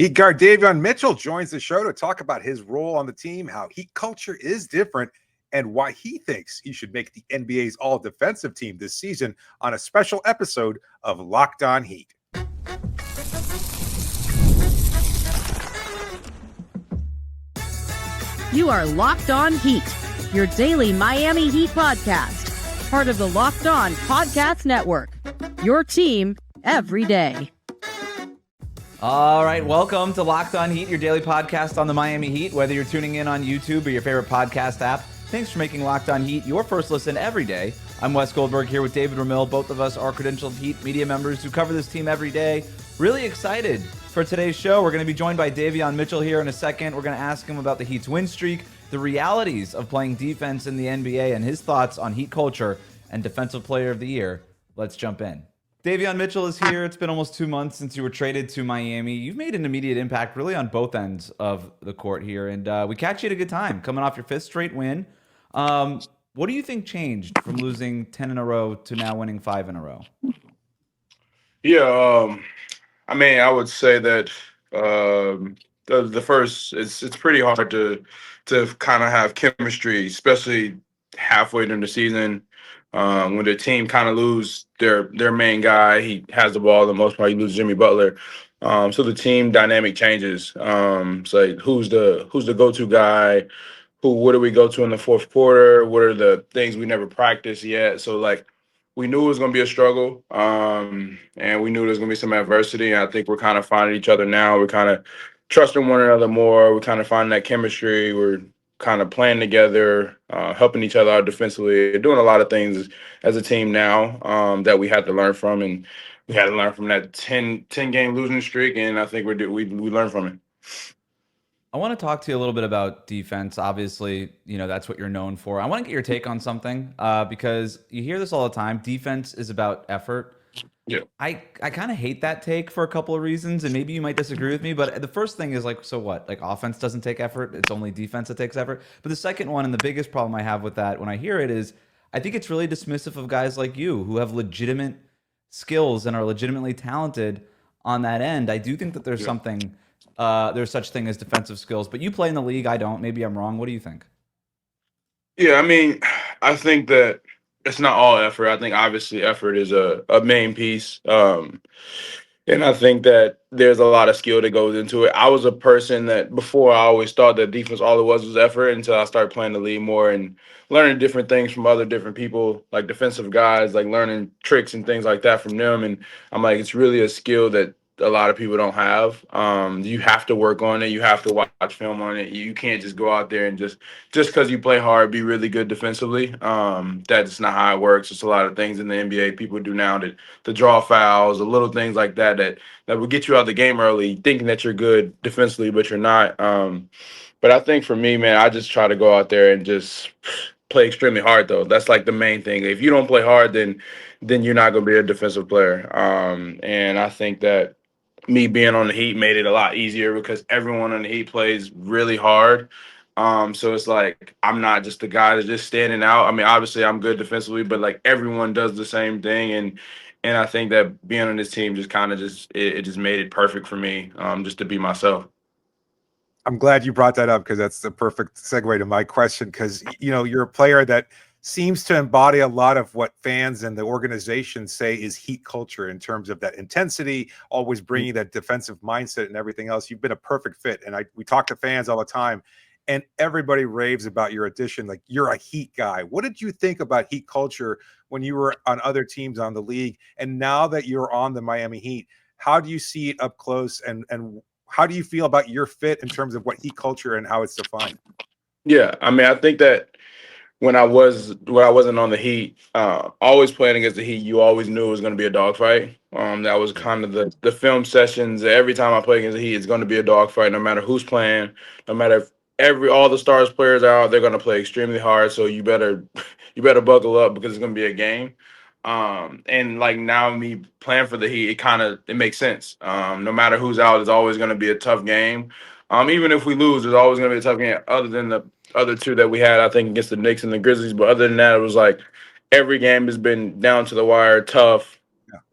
Heat guard Davion Mitchell joins the show to talk about his role on the team, how Heat culture is different, and why he thinks he should make the NBA's all-defensive team this season on a special episode of Locked On Heat. You are Locked On Heat, your daily Miami Heat podcast, part of the Locked On Podcast Network, your team every day. All right, welcome to Locked On Heat, your daily podcast on the Miami Heat. Whether you're tuning in on YouTube or your favorite podcast app, thanks for making Locked On Heat your first listen every day. I'm Wes Goldberg here with David Ramil. Both of us are credentialed Heat media members who cover this team every day. Really excited for today's show. We're going to be joined by Davion Mitchell here in a second. We're going to ask him about the Heat's win streak, the realities of playing defense in the NBA, and his thoughts on Heat culture and Defensive Player of the Year. Let's jump in. Davion Mitchell is here. It's been almost 2 months since you were traded to Miami. You've made an immediate impact really on both ends of the court here, and we catch you at a good time, coming off your fifth straight win. What do you think changed from losing 10 in a row to now winning 5 in a row? Yeah, I mean, I would say that the first, it's pretty hard to kind of have chemistry, especially halfway during the season. When the team kind of lose their main guy, he has the ball the most part. You lose Jimmy Butler, so the team dynamic changes. It's like who's the go-to guy? What do we go to in the fourth quarter? What are the things we never practiced yet? So like we knew it was going to be a struggle, and we knew there was going to be some adversity. And I think we're kind of finding each other now. We're kind of trusting one another more. We're kind of finding that chemistry. We're kind of playing together, helping each other out defensively, doing a lot of things as a team now that we had to learn from, and we had to learn from that 10-game losing streak, and I think we learned from it. I want to talk to you a little bit about defense. Obviously, that's what you're known for. I want to get your take on something because you hear this all the time. Defense is about effort. Yeah. I kind of hate that take for a couple of reasons, and maybe you might disagree with me, but the first thing is like, so what? Like offense doesn't take effort. It's only defense that takes effort. But the second one, and the biggest problem I have with that when I hear it is I think it's really dismissive of guys like you who have legitimate skills and are legitimately talented on that end. I do think that there's something, there's such thing as defensive skills, but you play in the league. I don't. Maybe I'm wrong. What do you think? Yeah, I mean, I think that it's not all effort. I think obviously effort is a main piece. And I think that there's a lot of skill that goes into it. I was a person that before I always thought that defense, all it was effort until I started playing the league more and learning different things from other different people, like defensive guys, like learning tricks and things like that from them. And I'm like, it's really a skill that a lot of people don't have. You have to work on it. You have to watch film on it. You can't just go out there and just because you play hard, be really good defensively. That's not how it works. It's a lot of things in the NBA people do now to draw fouls, the little things like that will get you out of the game early, thinking that you're good defensively, but you're not. But I think for me, man, I just try to go out there and just play extremely hard, though. That's like the main thing. If you don't play hard, then you're not going to be a defensive player. And I think that me being on the Heat made it a lot easier because everyone on the Heat plays really hard. So it's like I'm not just the guy that's just standing out. I mean, obviously I'm good defensively, but like everyone does the same thing, and I think that being on this team just kind of it just made it perfect for me, just to be myself. I'm glad you brought that up because that's the perfect segue to my question because, you're a player that seems to embody a lot of what fans and the organization say is Heat culture in terms of that intensity, always bringing that defensive mindset and everything else. You've been a perfect fit. And we talk to fans all the time and everybody raves about your addition. Like you're a Heat guy. What did you think about Heat culture when you were on other teams on the league? And now that you're on the Miami Heat, how do you see it up close? And how do you feel about your fit in terms of what Heat culture and how it's defined? Yeah. I mean, I think that when I wasn't on the Heat, always playing against the Heat, you always knew it was going to be a dogfight. That was kind of the film sessions. Every time I play against the Heat, it's going to be a dogfight, no matter who's playing, no matter if all the stars players are out, they're going to play extremely hard. So you better buckle up because it's going to be a game. And like now me playing for the Heat, it makes sense. No matter who's out, it's always going to be a tough game. Even if we lose, there's always going to be a tough game. Other than the other two that we had, I think, against the Knicks and the Grizzlies. But other than that, it was like every game has been down to the wire, tough,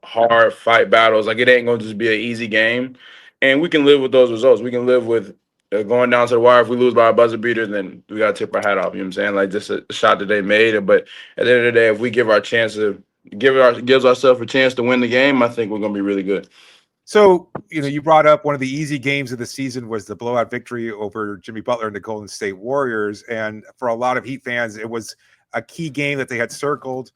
hard fight battles. Like it ain't going to just be an easy game. and we can live with those results. We can live with going down to the wire. If we lose by a buzzer beater, then we got to tip our hat off. You know what I'm saying? Like, just a shot that they made. But at the end of the day, if we give our chance to gives ourselves a chance to win the game, I think we're going to be really good. So, you brought up one of the easy games of the season was the blowout victory over Jimmy Butler and the Golden State Warriors. And for a lot of Heat fans, it was a key game that they had circled.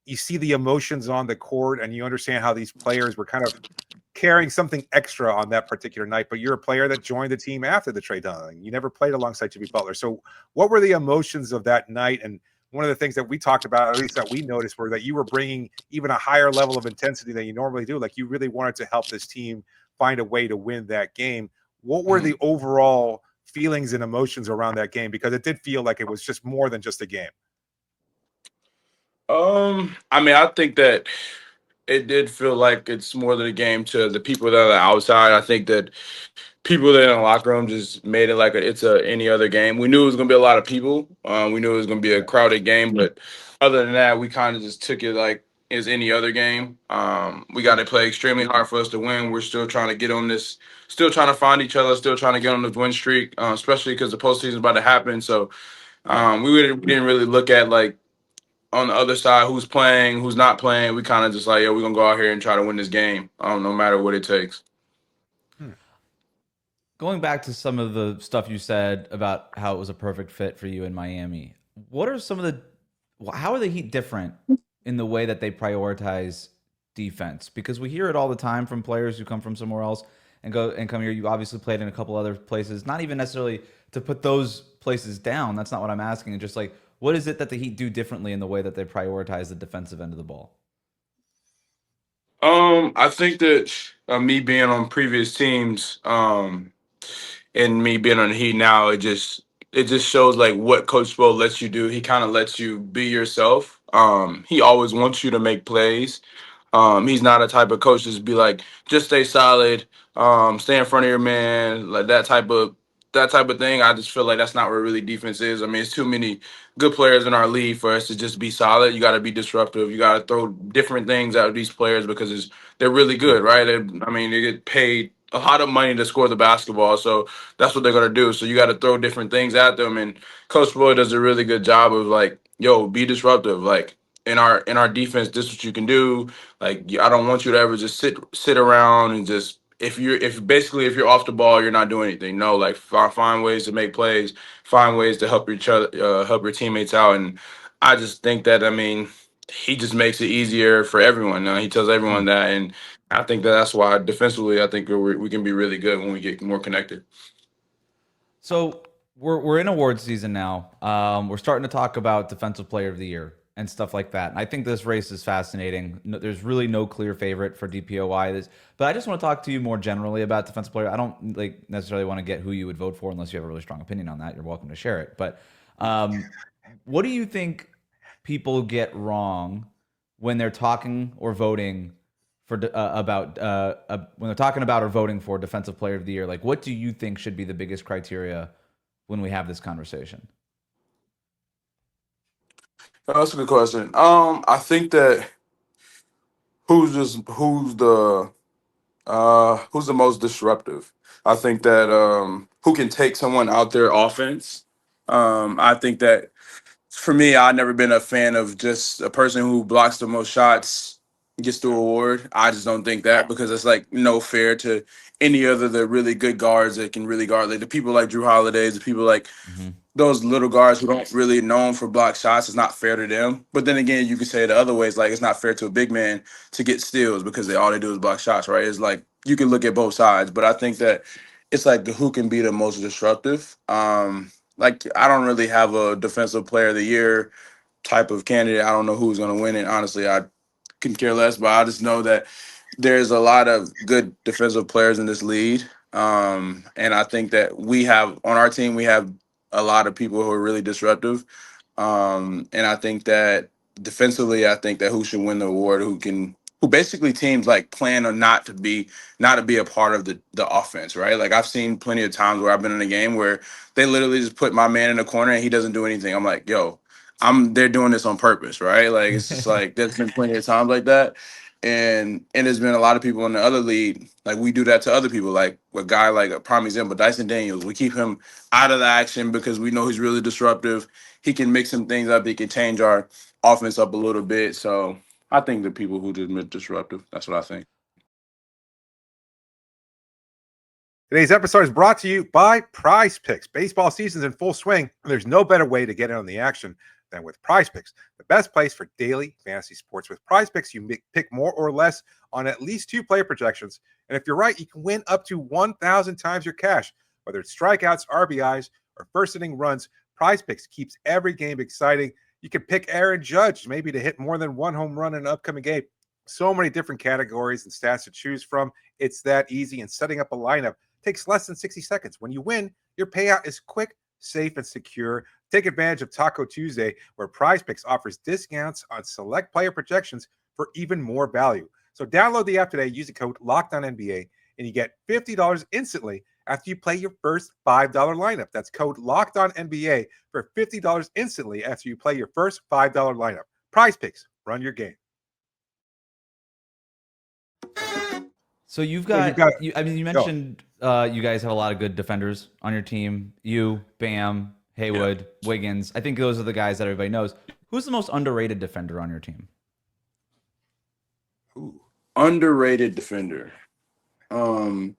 You see the emotions on the court and you understand how these players were kind of carrying something extra on that particular night, but you're a player that joined the team after the trade deadline. You never played alongside Jimmy Butler. So what were the emotions of that night? And one of the things that we talked about, at least that we noticed, were that you were bringing even a higher level of intensity than you normally do. Like, you really wanted to help this team find a way to win that game. What were the overall feelings and emotions around that game? Because it did feel like it was just more than just a game. I mean, I think that it did feel like it's more than a game to the people that are outside. I think that people that are in the locker room just made it like it's any other game. We knew it was going to be a lot of people. We knew it was going to be a crowded game, but other than that, we kind of just took it like as any other game. We got to play extremely hard for us to win. We're still trying to get on this, still trying to find each other, still trying to get on this win streak, especially because the postseason is about to happen. So we didn't really look at like on the other side who's playing, who's not playing. We kind of just like, we're going to go out here and try to win this game, no matter what it takes. Going back to some of the stuff you said about how it was a perfect fit for you in Miami, what are some of how are the Heat different in the way that they prioritize defense? Because we hear it all the time from players who come from somewhere else and come here. You obviously played in a couple other places, not even necessarily to put those places down. That's not what I'm asking. It's just like, what is it that the Heat do differently in the way that they prioritize the defensive end of the ball? I think that me being on previous teams, and me being on the Heat now, it just shows like what Coach Spo lets you do. He kind of lets you be yourself. He always wants you to make plays. He's not a type of coach just be like, just stay solid, stay in front of your man, like that type of thing. I just feel like that's not what really defense is. I mean, it's too many good players in our league for us to just be solid. You got to be disruptive. You got to throw different things out of these players because they're really good, right? I mean, they get paid a lot of money to score the basketball, so that's what they're gonna do. So you got to throw different things at them, and Coach Boyd does a really good job of like, yo, be disruptive. Like in our defense, this is what you can do. Like, I don't want you to ever just sit around and just if you're off the ball, you're not doing anything. No, like find ways to make plays, find ways to help each other, help your teammates out, and I just think that he just makes it easier for everyone. He tells everyone that, and I think that's why defensively, I think we can be really good when we get more connected. So we're in award season now. We're starting to talk about Defensive Player of the Year and stuff like that. And I think this race is fascinating. There's really no clear favorite for DPOY. But I just want to talk to you more generally about Defensive Player. I don't necessarily want to get who you would vote for unless you have a really strong opinion on that. You're welcome to share it. But what do you think people get wrong when they're talking or voting for when they're talking about or voting for Defensive Player of the Year? Like, what do you think should be the biggest criteria when we have this conversation? That's a good question. I think that who's the most disruptive. I think that who can take someone out their offense. I think that for me, I've never been a fan of just a person who blocks the most shots gets the award. I just don't think that because it's like no fair to any other the really good guards that can really guard. Like the people like Drew Holiday, the people like those little guards who don't really known for block shots. It's not fair to them. But then again, you could say it the other ways, like it's not fair to a big man to get steals because all they do is block shots, right? It's like you can look at both sides, but I think that it's like who can be the most disruptive. Like I don't really have a defensive player of the year type of candidate. I don't know who's going to win it. Honestly, I couldn't care less, but I just know that there's a lot of good defensive players in this league. And I think that we have on our team, we have a lot of people who are really disruptive. And I think that defensively, I think that who should win the award, who basically teams like plan on not to be a part of the offense, right? Like I've seen plenty of times where I've been in a game where they literally just put my man in the corner and he doesn't do anything. I'm like, yo, they're doing this on purpose, right? Like it's just like there's been plenty of times like that. And there's been a lot of people in the other league, like we do that to other people. Like a guy like a prime example, Dyson Daniels. We keep him out of the action because we know he's really disruptive. He can mix some things up. He can change our offense up a little bit. So I think the people who just disruptive. That's what I think. Today's episode is brought to you by Prize Picks. Baseball season's in full swing, and there's no better way to get in on the action than with Prize Picks, the best place for daily fantasy sports. With Prize Picks, you pick more or less on at least 2 player projections, and if you're right, you can win up to 1,000 times your cash. Whether it's strikeouts, RBIs, or first-inning runs, Prize Picks keeps every game exciting. You can pick Aaron Judge maybe to hit more than 1 home run in an upcoming game. So many different categories and stats to choose from. It's that easy, and setting up a lineup takes less than 60 seconds. When you win, your payout is quick, safe, and secure. Take advantage of Taco Tuesday, where Prize Picks offers discounts on select player projections for even more value. So download the app today, use the code LOCKEDONNBA, and you get $50 instantly after you play your first $5 lineup. That's code LOCKEDONNBA for $50 instantly after you play your first $5 lineup. Prize Picks, run your game. So you mentioned you guys have a lot of good defenders on your team. You, Bam, Haywood, Wiggins. I think those are the guys that everybody knows. Who's the most underrated defender on your team? Ooh, underrated defender. I don't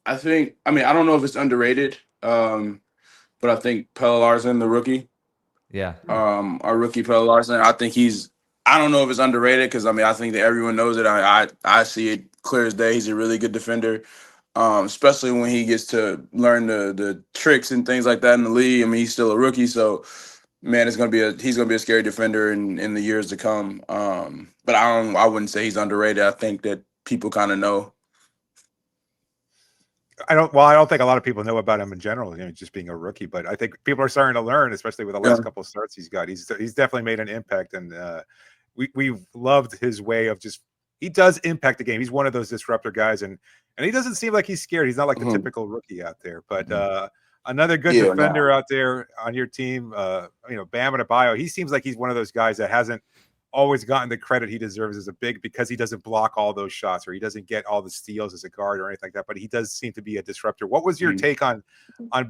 know if it's underrated, but I think Pelle Larsson, the rookie. Yeah. Our rookie Pelle Larsson. I don't know if it's underrated because I think that everyone knows it. I see it clear as day. He's a really good defender, especially when he gets to learn the tricks and things like that in the league. He's still a rookie, so man, he's gonna be a scary defender in the years to come. But I wouldn't say he's underrated. I think that people kind of know. I don't think a lot of people know about him in general, just being a rookie, but I think people are starting to learn, especially with the last couple of starts he's got. He's definitely made an impact, and we've loved his way of he does impact the game. He's one of those disruptor guys, and he doesn't seem like he's scared. He's not like the typical rookie out there, but another good defender out there on your team, Bam Adebayo. He seems like he's one of those guys that hasn't always gotten the credit he deserves as a big because he doesn't block all those shots or he doesn't get all the steals as a guard or anything like that, but he does seem to be a disruptor. What was your take on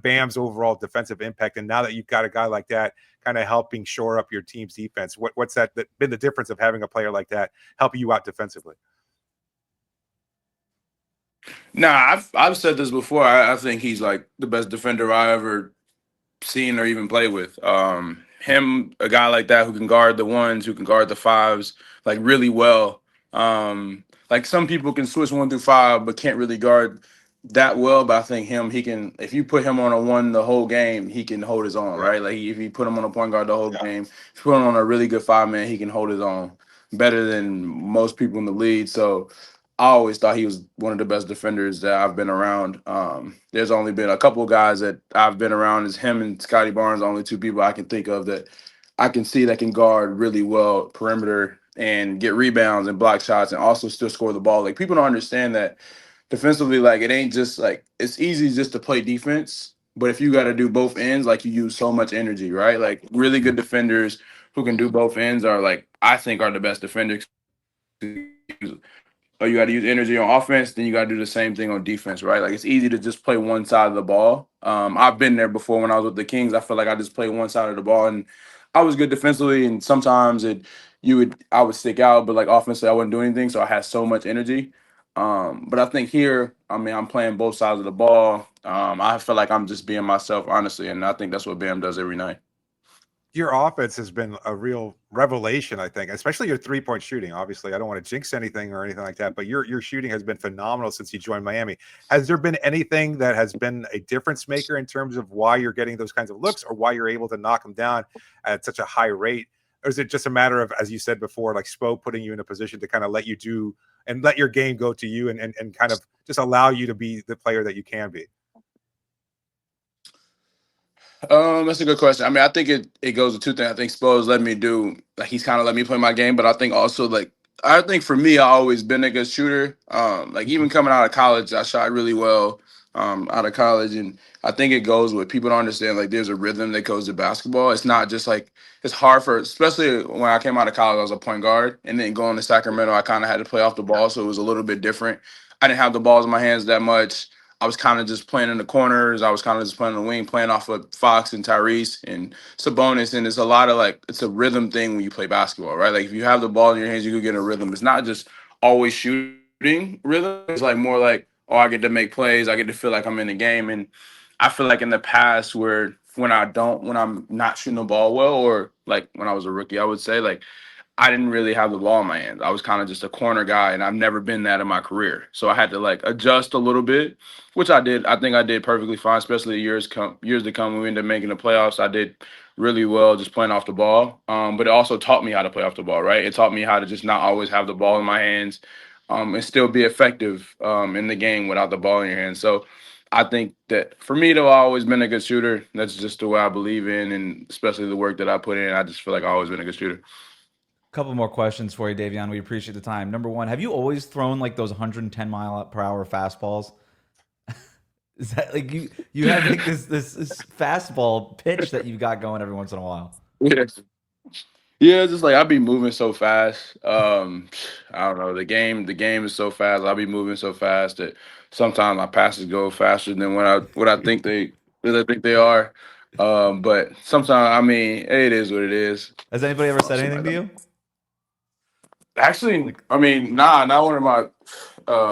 Bam's overall defensive impact? And now that you've got a guy like that kind of helping shore up your team's defense, what's that been the difference of having a player like that helping you out defensively? Nah, I've said this before. I think he's like the best defender I ever seen or even played with. Him, a guy like that who can guard the ones, who can guard the fives, like really well. Like some people can switch 1 through 5, but can't really guard that well. But I think he can. If you put him on a 1 the whole game, he can hold his own, right? Like if you put him on a point guard the whole game, if you put him on a really good 5-man, he can hold his own better than most people in the league. So I always thought he was one of the best defenders that I've been around. There's only been a couple of guys that I've been around. Is him and Scotty Barnes, the only 2 people I can think of that I can see that can guard really well perimeter and get rebounds and block shots and also still score the ball. Like people don't understand that defensively, like it ain't just like it's easy just to play defense, but if you got to do both ends, like you use so much energy, right? Like really good defenders who can do both ends are like I think are the best defenders. You got to use energy on offense, then you got to do the same thing on defense, right? Like it's easy to just play one side of the ball. I've been there before when I was with the Kings. I feel like I just played one side of the ball, and I was good defensively, and sometimes I would stick out, but like offensively, I wouldn't do anything. So I had so much energy. But I think here, I'm playing both sides of the ball. I feel like I'm just being myself, honestly, and I think that's what Bam does every night. Your offense has been a real revelation, I think, especially your 3-point shooting. Obviously, I don't want to jinx anything or anything like that, but your shooting has been phenomenal since you joined Miami. Has there been anything that has been a difference maker in terms of why you're getting those kinds of looks or why you're able to knock them down at such a high rate? Or is it just a matter of, as you said before, like Spo putting you in a position to kind of let you do and let your game go to you and kind of just allow you to be the player that you can be? That's a good question. I think it goes to 2 things. I think Spo's let me do, like he's kind of let me play my game, but I think also for me, I always been a good shooter. Like even coming out of college, I shot really well. out of college, and I think it goes with people don't understand like there's a rhythm that goes to basketball. It's not just like it's hard for, especially when I came out of college, I was a point guard, and then going to Sacramento, I kind of had to play off the ball, so it was a little bit different. I didn't have the balls in my hands that much. I was kind of just playing in the corners. I was kind of just playing in the wing, playing off of Fox and Tyrese and Sabonis. And it's a lot of like, it's a rhythm thing when you play basketball, right? Like if you have the ball in your hands, you can get a rhythm. It's not just always shooting rhythm. It's like more like, oh, I get to make plays. I get to feel like I'm in the game. And I feel like in the past when I'm not shooting the ball well, or like when I was a rookie, I would say like, I didn't really have the ball in my hands. I was kind of just a corner guy, and I've never been that in my career. So I had to like adjust a little bit, which I did. I think I did perfectly fine, especially years to come when we ended up making the playoffs. I did really well just playing off the ball. But it also taught me how to play off the ball, right? It taught me how to just not always have the ball in my hands, and still be effective in the game without the ball in your hands. So I think that for me, though, I've always been a good shooter. That's just the way I believe in, and especially the work that I put in. I just feel like I've always been a good shooter. Couple more questions for you, Davion. We appreciate the time. Number one, have you always thrown like those 110 mile per hour fastballs? Is that like you have like this fastball pitch that you've got going every once in a while? Yes. Yeah, just like I be moving so fast. I don't know. The game is so fast. I be moving so fast that sometimes my passes go faster than what I think they are. But sometimes, I mean, it is what it is. Has anybody ever said anything to you? Actually, I mean, not one of my.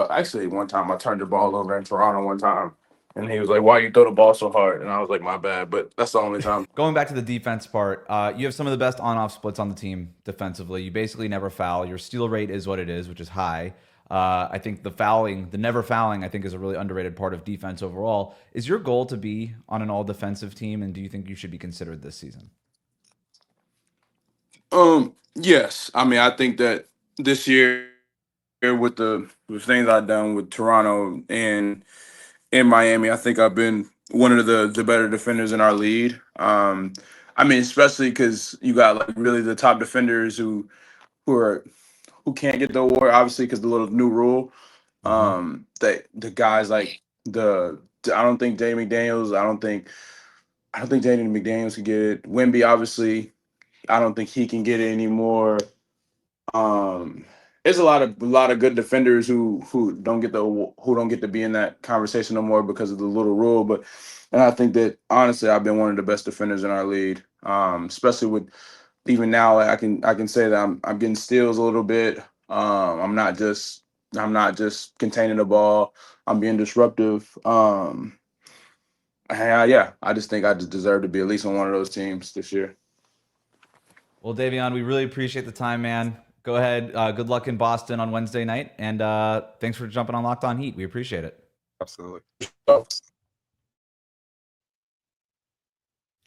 Actually, one time I turned the ball over in Toronto one time, and he was like, "Why you throw the ball so hard?" And I was like, "My bad." But that's the only time. Going back to the defense part, you have some of the best on-off splits on the team defensively. You basically never foul. Your steal rate is what it is, which is high. I think the never fouling, I think is a really underrated part of defense overall. Is your goal to be on an all-defensive team, and do you think you should be considered this season? Yes. I mean, I think that this year with the things I've done with Toronto and in Miami, I think I've been one of the better defenders in our league. I mean, especially because you got like really the top defenders who are who can't get the award, obviously because the little new rule. That the guys like I don't think Jay McDaniels, I don't think Jaden McDaniels could get it. Wemby, obviously, I don't think he can get it anymore. Um, there's a lot of good defenders who don't get to be in that conversation no more because of the little rule. But and I think that honestly, I've been one of the best defenders in our league. Especially with even now, I can say that I'm getting steals a little bit. I'm not just containing the ball. I'm being disruptive. Yeah, I just think I just deserve to be at least on one of those teams this year. Well, Davion, we really appreciate the time, man. Go ahead. Good luck in Boston on Wednesday night, and thanks for jumping on Locked On Heat. We appreciate it. Absolutely. Oh.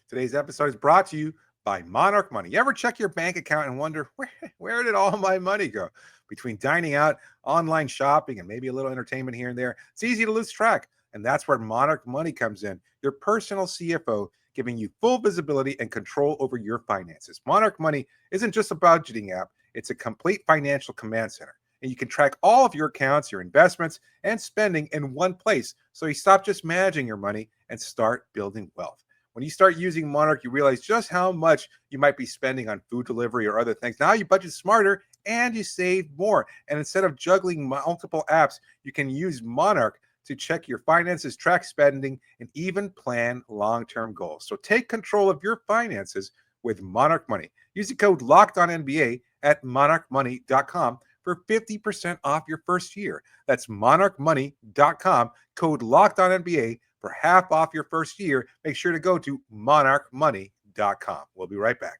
Today's episode is brought to you by Monarch Money. You ever check your bank account and wonder where did all my money go? Between dining out, online shopping, and maybe a little entertainment here and there, it's easy to lose track. And that's where Monarch Money comes in, your personal CFO, giving you full visibility and control over your finances. Monarch Money isn't just a budgeting app, it's a complete financial command center. And you can track all of your accounts, your investments, and spending in one place. So you stop just managing your money and start building wealth. When you start using Monarch, you realize just how much you might be spending on food delivery or other things. Now you budget smarter and you save more. And instead of juggling multiple apps, you can use Monarch to check your finances, track spending, and even plan long-term goals. So take control of your finances with Monarch Money. Use the code LOCKEDONNBA at monarchmoney.com for 50% off your first year. That's monarchmoney.com, code LOCKEDONNBA for half off your first year. Make sure to go to monarchmoney.com. We'll be right back.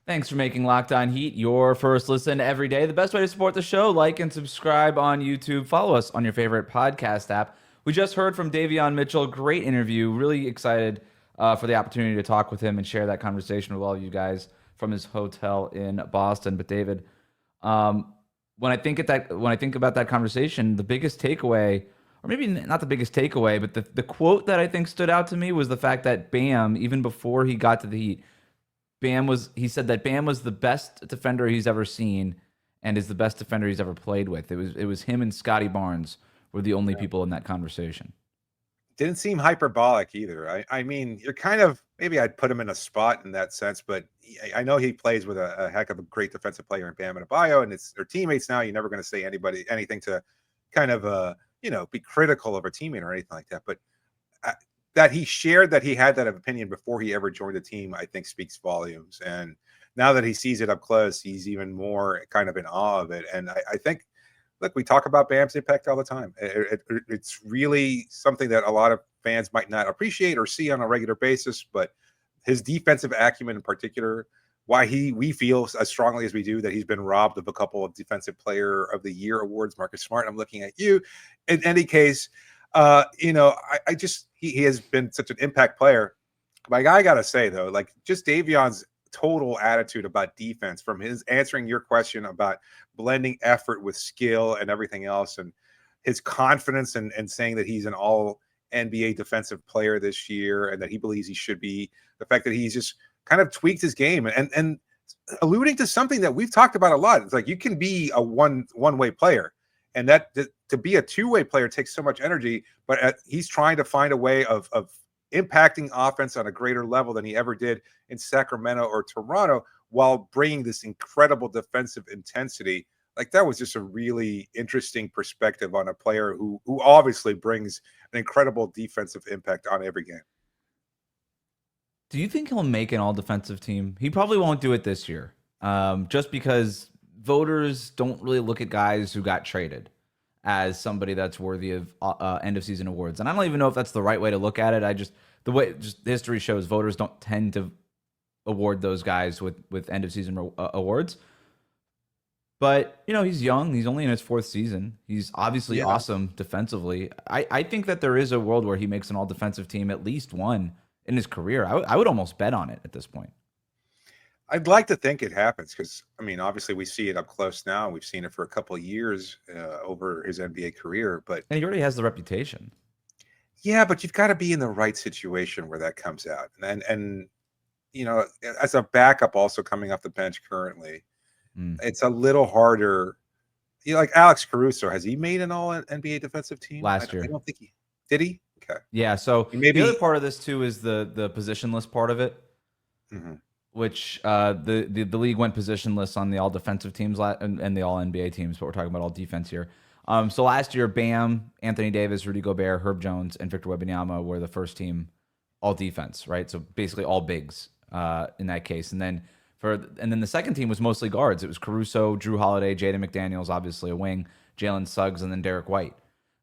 Thanks for making Locked On Heat your first listen every day. The best way to support the show, like and subscribe on YouTube. Follow us on your favorite podcast app. We just heard from Davion Mitchell. Great interview. Really excited for the opportunity to talk with him and share that conversation with all of you guys from his hotel in Boston. But David, when I think about that conversation, the biggest takeaway, or maybe not the biggest takeaway, but the quote that I think stood out to me was the fact that Bam, even before he got to the Heat, he said that Bam was the best defender he's ever seen, and is the best defender he's ever played with. It was him and Scotty Barnes were the only people in that conversation. Didn't seem hyperbolic either. I mean, you're kind of, maybe I'd put him in a spot in that sense, but I know he plays with a heck of a great defensive player in Bam Adebayo, and it's their teammates now. You're never going to say anything to kind of be critical of a teammate or anything like that. But that he shared that he had that opinion before he ever joined the team, I think speaks volumes. And now that he sees it up close, he's even more kind of in awe of it. And I think, look, we talk about Bam's impact all the time. It's really something that a lot of fans might not appreciate or see on a regular basis, but his defensive acumen in particular, why we feel as strongly as we do that he's been robbed of a couple of Defensive Player of the Year awards. Marcus Smart, I'm looking at you. In any case, he has been such an impact player. Like, I gotta say though, like, just Davion's total attitude about defense, from his answering your question about blending effort with skill and everything else, and his confidence and saying that he's an all NBA defensive player this year and that he believes he should be, the fact that he's just kind of tweaked his game and alluding to something that we've talked about a lot. It's like, you can be a one-way player, and that to be a two-way player takes so much energy, but he's trying to find a way of impacting offense on a greater level than he ever did in Sacramento or Toronto, while bringing this incredible defensive intensity. Like, that was just a really interesting perspective on a player who obviously brings an incredible defensive impact on every game. Do you think he'll make an all-defensive team? He probably won't do it this year, just because voters don't really look at guys who got traded as somebody that's worthy of end-of-season awards. And I don't even know if that's the right way to look at it. The way history shows, voters don't tend to award those guys with end-of-season awards. But, he's young. He's only in his fourth season. He's obviously awesome defensively. I think that there is a world where he makes an all-defensive team, at least one in his career. I would almost bet on it at this point. I'd like to think it happens because, I mean, obviously we see it up close now. We've seen it for a couple of years over his NBA career. And he already has the reputation. Yeah, but you've got to be in the right situation where that comes out. And as a backup also coming off the bench currently, it's a little harder. Like Alex Caruso, has he made an all-NBA defensive team? Last year. I don't think he did. He? Okay. Yeah, so maybe the other part of this too is the positionless part of it, which the league went positionless on the all defensive teams and the all NBA teams, but we're talking about all defense here. So last year, Bam, Anthony Davis, Rudy Gobert, Herb Jones, and Victor Wembanyama were the first team all defense, right? So basically all bigs in that case, and then the second team was mostly guards. It was Caruso, Drew Holiday, Jaden McDaniels, obviously a wing, Jalen Suggs, and then Derek White.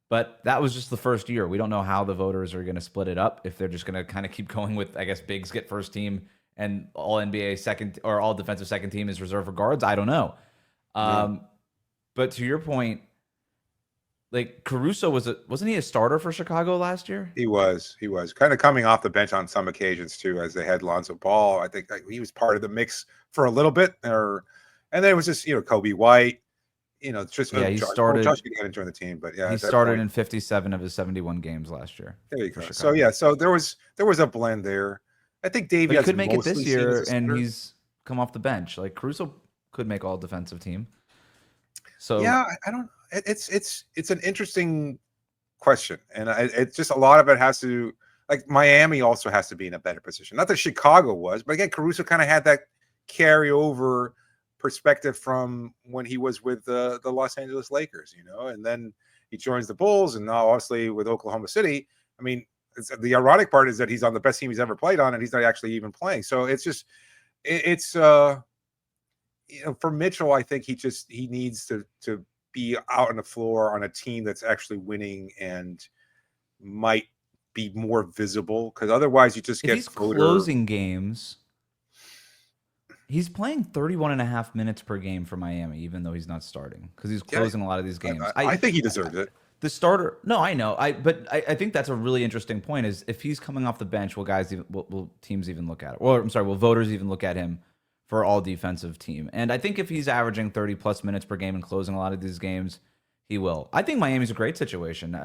But that was just the first year. We don't know how the voters are going to split it up, if they're just going to kind of keep going with, I guess, bigs get first team and all NBA second or all defensive second team is reserved for guards. I don't know. But to your point, like, Caruso wasn't he a starter for Chicago last year? He was kind of coming off the bench on some occasions too, as they had Lonzo Ball. I think he was part of the mix for a little bit, and then it was just Kobe White. He started. Josh didn't join the team, but he started in 57 of his 71 games last year. There you go. So there was a blend there. I think Davion could make it this year, and he's come off the bench. Like, Caruso could make all defensive team. So yeah, I don't. It's an interesting question, and it's just a lot of it has to, like, Miami also has to be in a better position. Not that Chicago was, but again, Caruso kind of had that carryover perspective from when he was with the Los Angeles Lakers, and then he joins the Bulls, and now obviously with Oklahoma City. I mean, the ironic part is that he's on the best team he's ever played on, and he's not actually even playing. So it's just, for Mitchell, I think he needs to be out on the floor on a team that's actually winning and might be more visible, because otherwise you just get closing games. He's playing 31 and a half minutes per game for Miami, even though he's not starting, because he's closing a lot of these games. I think he deserves it. The starter, no, I know. But I think that's a really interesting point. Is if he's coming off the bench, will teams even look at it? Or I'm sorry, will voters even look at him for all defensive team? And I think if he's averaging 30 plus minutes per game and closing a lot of these games, he will. I think Miami's a great situation.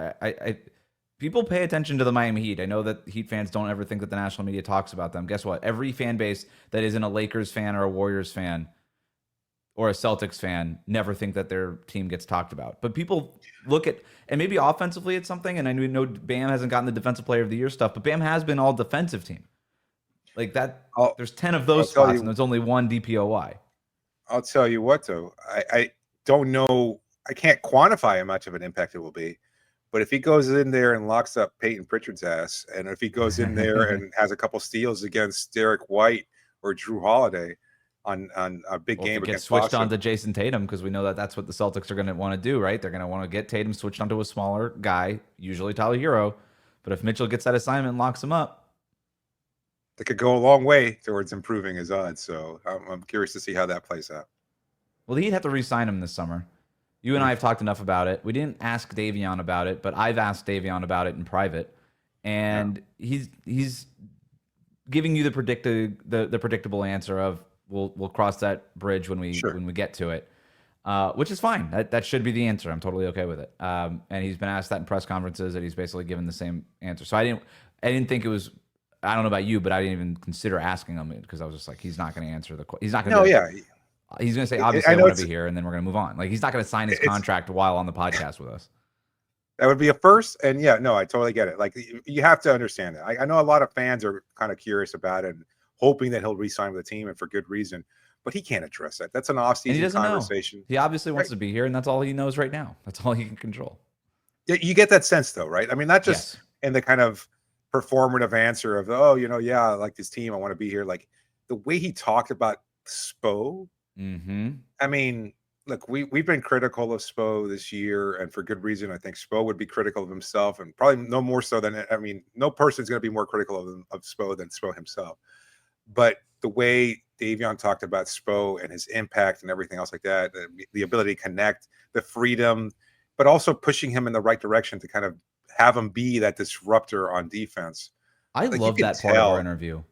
People pay attention to the Miami Heat. I know that Heat fans don't ever think that the national media talks about them. Guess what? Every fan base that isn't a Lakers fan or a Warriors fan or a Celtics fan never think that their team gets talked about. But people look at, and maybe offensively it's something, and I know Bam hasn't gotten the defensive player of the year stuff, but Bam has been all defensive team. Like that, there's 10 of those spots, and there's only one DPOY. I'll tell you what, though. I don't know. I can't quantify how much of an impact it will be. But if he goes in there and locks up Peyton Pritchard's ass, and if he goes in there and has a couple steals against Derek White or Drew Holiday on a big game against switched Boston, on to Jason Tatum, because we know that that's what the Celtics are going to want to do, right? They're going to want to get Tatum switched onto a smaller guy, usually Tyler Hero. But if Mitchell gets that assignment and locks him up, that could go a long way towards improving his odds. So I'm curious to see how that plays out. Well, he'd have to re-sign him this summer. You and I have talked enough about it. We didn't ask Davion about it, but I've asked Davion about it in private, and he's giving you the predictable answer of we'll cross that bridge when we get to it, which is fine. That should be the answer. I'm totally okay with it. And he's been asked that in press conferences, and he's basically given the same answer. So I didn't think it was. I don't know about you, but I didn't even consider asking him because I was just like, he's not going to answer the question. He's not going to. No, yeah. He's going to say, obviously, I want to be here, and then we're going to move on. Like, he's not going to sign his contract while on the podcast with us. That would be a first. And yeah, no, I totally get it. Like, you have to understand it. I know a lot of fans are kind of curious about it and hoping that he'll re-sign with the team, and for good reason. But he can't address that. That's an off-season conversation. He obviously wants to be here, and that's all he knows right now. That's all he can control. Yeah, you get that sense, though, right? I mean, not just in the kind of performative answer of, oh, I like this team, I want to be here. Like, the way he talked about Spo. I mean, look, we've been critical of Spo this year, and for good reason. I think Spo would be critical of himself, and probably no more so than, no person's going to be more critical of Spo than Spo himself. But the way Davion talked about Spo and his impact and everything else like that, the ability to connect, the freedom, but also pushing him in the right direction to kind of have him be that disruptor on defense. I love that part of our interview.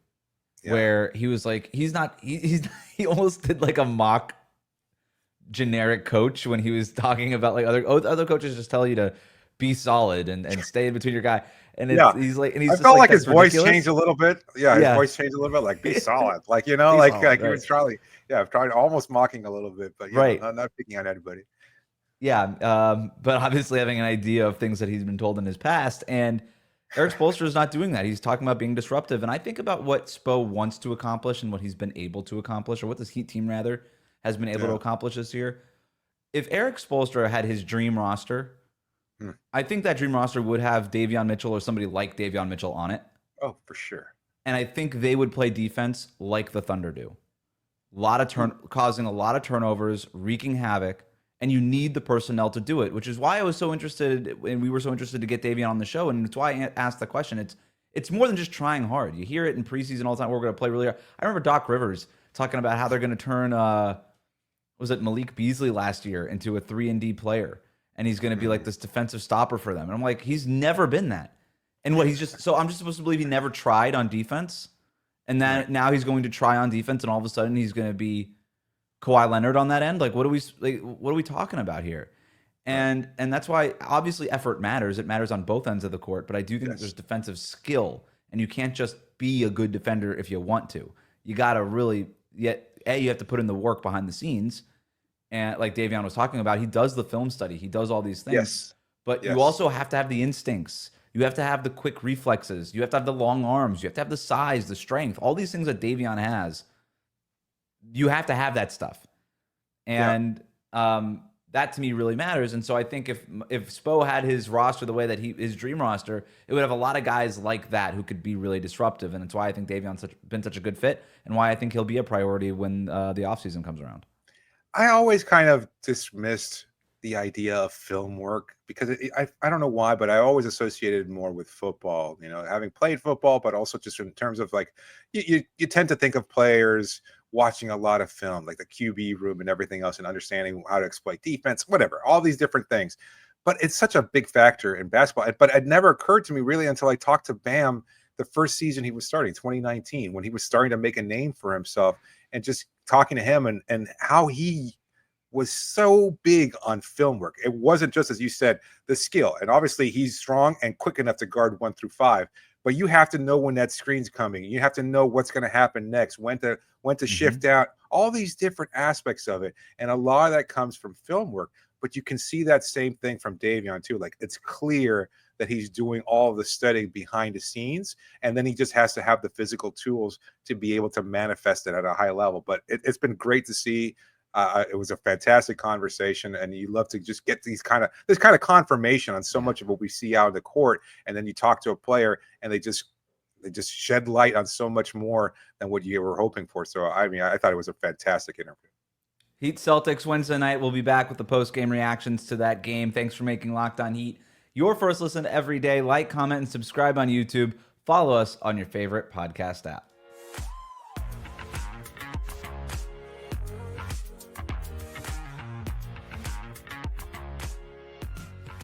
Where he was like, he almost did like a mock generic coach when he was talking about like other coaches just tell you to be solid and stay in between your guy. And he's like, and he's I just felt like his voice changed a little bit. Yeah, his voice changed a little bit. Like, be solid. Like, he was trying. Yeah, trying almost mocking a little bit, but not picking on anybody. Yeah, but obviously having an idea of things that he's been told in his past. And Erik Spoelstra is not doing that. He's talking about being disruptive. And I think about what Spo wants to accomplish and what he's been able to accomplish, or what this Heat team, rather, has been able to accomplish this year. If Erik Spoelstra had his dream roster, I think that dream roster would have Davion Mitchell or somebody like Davion Mitchell on it. Oh, for sure. And I think they would play defense like the Thunder do. Causing a lot of turnovers, wreaking havoc. And you need the personnel to do it, which is why I was so interested, and we were so interested to get Davion on the show, and it's why I asked the question. It's more than just trying hard. You hear it in preseason all the time. We're going to play really hard. I remember Doc Rivers talking about how they're going to turn, was it Malik Beasley last year, into a 3-and-D player, and he's going to be like this defensive stopper for them. And I'm like, he's never been that. And I'm just supposed to believe he never tried on defense, and that now he's going to try on defense, and all of a sudden he's going to be Kawhi Leonard on that end. Like, what are we talking about here? And that's why obviously effort matters. It matters on both ends of the court, but I do think that there's defensive skill, and you can't just be a good defender if you want to. You got to really you have to put in the work behind the scenes. And like Davion was talking about, he does the film study. He does all these things. But you also have to have the instincts. You have to have the quick reflexes. You have to have the long arms. You have to have the size, the strength, all these things that Davion has. You have to have that stuff. And that to me really matters. And so I think if Spo had his roster the way that his dream roster, it would have a lot of guys like that who could be really disruptive. And it's why I think Davion's been such a good fit, and why I think he'll be a priority when the offseason comes around. I always kind of dismissed the idea of film work because I don't know why, but I always associated more with football, having played football, but also just in terms of like, you tend to think of players watching a lot of film, like the QB room and everything else, and understanding how to exploit defense, whatever, all these different things. But it's such a big factor in basketball. But it never occurred to me really until I talked to Bam the first season he was starting, 2019, when he was starting to make a name for himself, and just talking to him and how he was so big on film work. It wasn't just, as you said, the skill. And obviously he's strong and quick enough to guard 1 through 5. but you have to know when that screen's coming. You have to know what's going to happen next, when to shift out, all these different aspects of it. And a lot of that comes from film work, but you can see that same thing from Davion too. Like, it's clear that he's doing all of the studying behind the scenes, and then he just has to have the physical tools to be able to manifest it at a high level. But it's been great to see. It was a fantastic conversation, and you love to just get this kind of confirmation on so much of what we see out in the court, and then you talk to a player, and they just shed light on so much more than what you were hoping for. So I mean, I thought it was a fantastic interview. Heat Celtics Wednesday night. We'll be back with the post-game reactions to that game. Thanks for making Locked On Heat your first listen every day. Like, comment, and subscribe on YouTube. Follow us on your favorite podcast app.